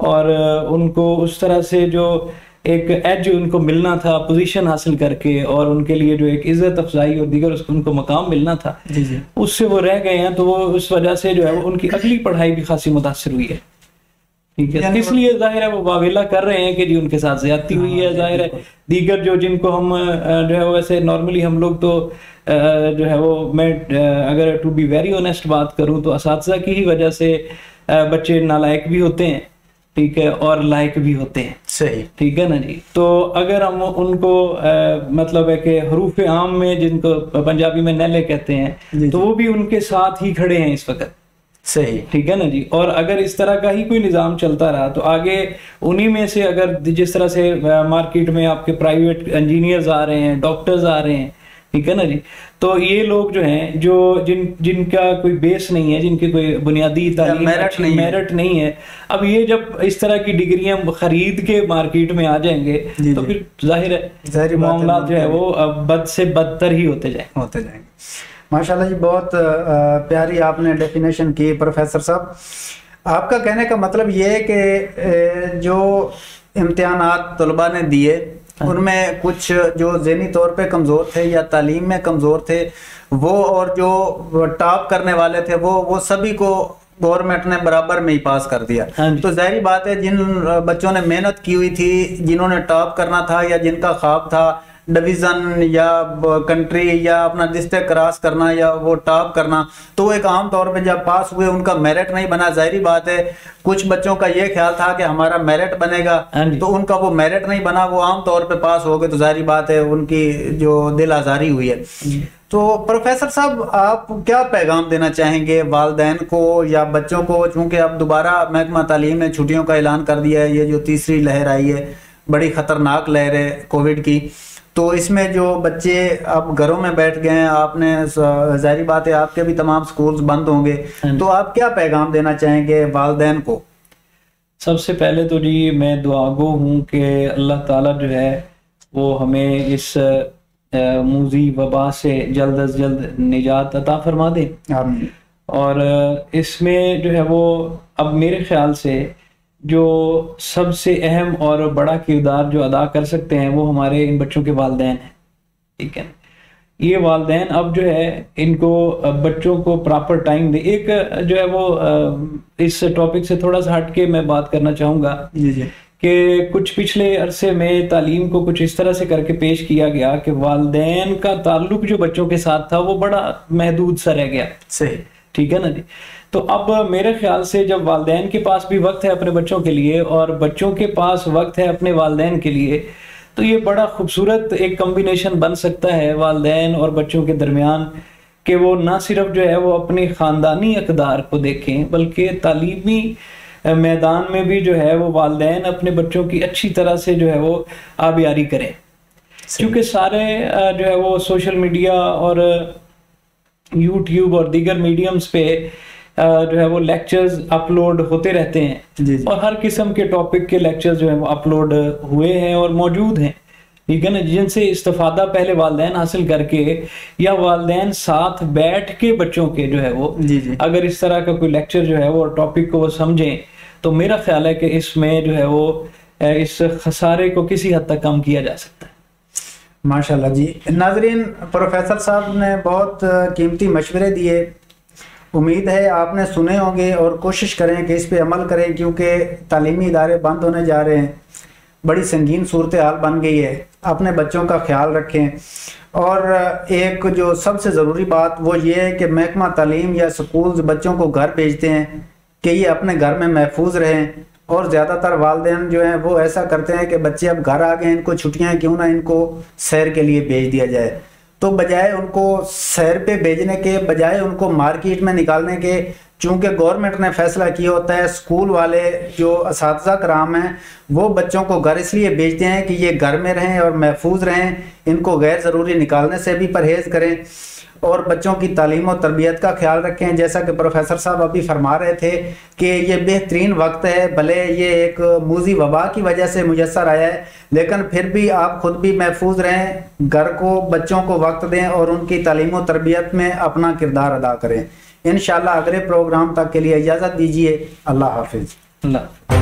اور ان کو اس طرح سے جو ایک ایج ان کو ملنا تھا پوزیشن حاصل کر کے، اور ان کے لیے جو ایک عزت افزائی اور دیگر ان کو مقام ملنا تھا، اس سے وہ رہ گئے ہیں. تو وہ اس وجہ سے جو ہے وہ ان کی اگلی پڑھائی بھی خاصی متاثر ہوئی ہے. ٹھیک ہے، اس لیے ظاہر ہے وہ واویلا کر رہے ہیں کہ جی ان کے ساتھ زیادتی ہوئی ہے. ظاہر ہے دیگر جو جن کو ہم جو ہے ویسے نارملی ہم لوگ تو جو ہے وہ، میں اگر ٹو بی ویری آنیسٹ بات کروں تو اساتذہ کی ہی وجہ سے بچے نالائق بھی ہوتے ہیں، ٹھیک ہے، اور لائق بھی ہوتے ہیں. صحیح، ٹھیک ہے نا جی. تو اگر ہم ان کو مطلب ہے کہ حروف عام میں جن کو پنجابی میں نیلے کہتے ہیں، تو وہ بھی ان کے ساتھ ہی کھڑے ہیں اس وقت. صحیح، ٹھیک ہے نا جی. اور اگر اس طرح کا ہی کوئی نظام چلتا رہا تو آگے انہی میں سے اگر جس طرح سے مارکیٹ میں آپ کے پرائیویٹ انجینئرز آ رہے ہیں، ڈاکٹرز آ رہے ہیں، ٹھیک ہے نا جی، تو یہ لوگ جو ہیں جو جن کا کوئی بیس نہیں ہے، جن کی کوئی بنیادی تعلیم میرٹ نہیں ہے، اب یہ جب اس طرح کی ڈگریاں خرید کے مارکیٹ میں آ جائیں گے تو پھر ظاہر ہے معاملات جو ہے وہ بد سے بدتر ہی ہوتے جائیں گے. ماشاءاللہ جی، بہت پیاری آپ نے ڈیفینیشن کی پروفیسر صاحب. آپ کا کہنے کا مطلب یہ ہے کہ جو امتحانات طلباء نے دیے ان میں کچھ جو ذہنی طور پہ کمزور تھے یا تعلیم میں کمزور تھے وہ، اور جو ٹاپ کرنے والے تھے وہ سبھی کو گورنمنٹ نے برابر میں ہی پاس کر دیا. تو ظاہری بات ہے جن بچوں نے محنت کی ہوئی تھی، جنہوں نے ٹاپ کرنا تھا یا جن کا خواب تھا ڈویژن یا کنٹری یا اپنا ڈسٹرکٹ کراس کرنا یا وہ ٹاپ کرنا، تو وہ ایک عام طور پہ جب پاس ہوئے ان کا میرٹ نہیں بنا. ظاہری بات ہے کچھ بچوں کا یہ خیال تھا کہ ہمارا میرٹ بنے گا، تو ان کا وہ میرٹ نہیں بنا، وہ عام طور پہ پاس ہو گئے. تو ظاہری بات ہے ان کی جو دل آزاری ہوئی ہے. تو پروفیسر صاحب آپ کیا پیغام دینا چاہیں گے والدین کو یا بچوں کو، چونکہ اب دوبارہ محکمہ تعلیم نے چھٹیوں کا اعلان کر دیا ہے، یہ جو تیسری لہر آئی ہے بڑی خطرناک لہر ہے کووڈ کی، تو اس میں جو بچے اب گھروں میں بیٹھ گئے ہیں، آپ نے ظاہری بات ہے آپ کے بھی تمام سکولز بند ہوں گے، تو آپ کیا پیغام دینا چاہیں گے والدین کو؟ سب سے پہلے تو جی میں دعا گو ہوں کہ اللہ تعالیٰ جو ہے وہ ہمیں اس موذی وبا سے جلد از جلد نجات عطا فرما دے. آمین. اور اس میں جو ہے وہ اب میرے خیال سے جو سب سے اہم اور بڑا کردار جو ادا کر سکتے ہیں وہ ہمارے ان بچوں کے والدین ہیں. ٹھیک ہے، یہ والدین اب جو ہے ان کو بچوں کو پراپر ٹائم دے. ایک جو ہے وہ اس ٹاپک سے تھوڑا سا ہٹ کے میں بات کرنا چاہوں گا کہ کچھ پچھلے عرصے میں تعلیم کو کچھ اس طرح سے کر کے پیش کیا گیا کہ والدین کا تعلق جو بچوں کے ساتھ تھا وہ بڑا محدود سا رہ گیا. صحیح، ٹھیک ہے نا جی. تو اب میرے خیال سے جب والدین کے پاس بھی وقت ہے اپنے بچوں کے لیے اور بچوں کے پاس وقت ہے اپنے والدین کے لیے، تو یہ بڑا خوبصورت ایک کمبینیشن بن سکتا ہے والدین اور بچوں کے درمیان کہ وہ نہ صرف جو ہے وہ اپنے خاندانی اقدار کو دیکھیں بلکہ تعلیمی میدان میں بھی جو ہے وہ والدین اپنے بچوں کی اچھی طرح سے جو ہے وہ آبیاری کریں. کیونکہ سارے جو ہے وہ سوشل میڈیا اور یوٹیوب اور دیگر میڈیمز پہ جو ہے وہ لیکچرز اپلوڈ ہوتے رہتے ہیں اور ہر قسم کے ٹاپک کے لیکچرز جو ہیں وہ اپلوڈ ہوئے ہیں اور موجود ہیں. ٹھیک ہے نا، جن سے استفادہ پہلے والدین حاصل کر کے یا والدین ساتھ بیٹھ کے بچوں کے جو ہے وہ اگر اس طرح کا کوئی لیکچر جو ہے وہ ٹاپک کو وہ سمجھیں تو میرا خیال ہے کہ اس میں جو ہے وہ اس خسارے کو کسی حد تک کم کیا جا سکتا ہے. ماشاءاللہ جی. ناظرین، پروفیسر صاحب نے بہت قیمتی مشورے دیے، امید ہے آپ نے سنے ہوں گے اور کوشش کریں کہ اس پہ عمل کریں، کیونکہ تعلیمی ادارے بند ہونے جا رہے ہیں، بڑی سنگین صورتحال بن گئی ہے. اپنے بچوں کا خیال رکھیں. اور ایک جو سب سے ضروری بات وہ یہ ہے کہ محکمہ تعلیم یا سکولز بچوں کو گھر بھیجتے ہیں کہ یہ اپنے گھر میں محفوظ رہیں، اور زیادہ تر والدین جو ہیں وہ ایسا کرتے ہیں کہ بچے اب گھر آ گئے، ان کو چھٹیاں کیوں نہ ان کو سیر کے لیے بھیج دیا جائے. تو بجائے ان کو سیر پہ بھیجنے کے، بجائے ان کو مارکیٹ میں نکالنے کے، چونکہ گورنمنٹ نے فیصلہ کیا ہوتا ہے، اسکول والے جو اساتذہ کرام ہیں وہ بچوں کو گھر اس لیے بھیجتے ہیں کہ یہ گھر میں رہیں اور محفوظ رہیں، ان کو غیر ضروری نکالنے سے بھی پرہیز کریں اور بچوں کی تعلیم و تربیت کا خیال رکھیں. جیسا کہ پروفیسر صاحب ابھی فرما رہے تھے کہ یہ بہترین وقت ہے، بھلے یہ ایک موذی وبا کی وجہ سے میسر آیا ہے، لیکن پھر بھی آپ خود بھی محفوظ رہیں، گھر کو، بچوں کو وقت دیں اور ان کی تعلیم و تربیت میں اپنا کردار ادا کریں. انشاءاللہ اگلے پروگرام تک کے لیے اجازت دیجیے. اللہ حافظ. اللہ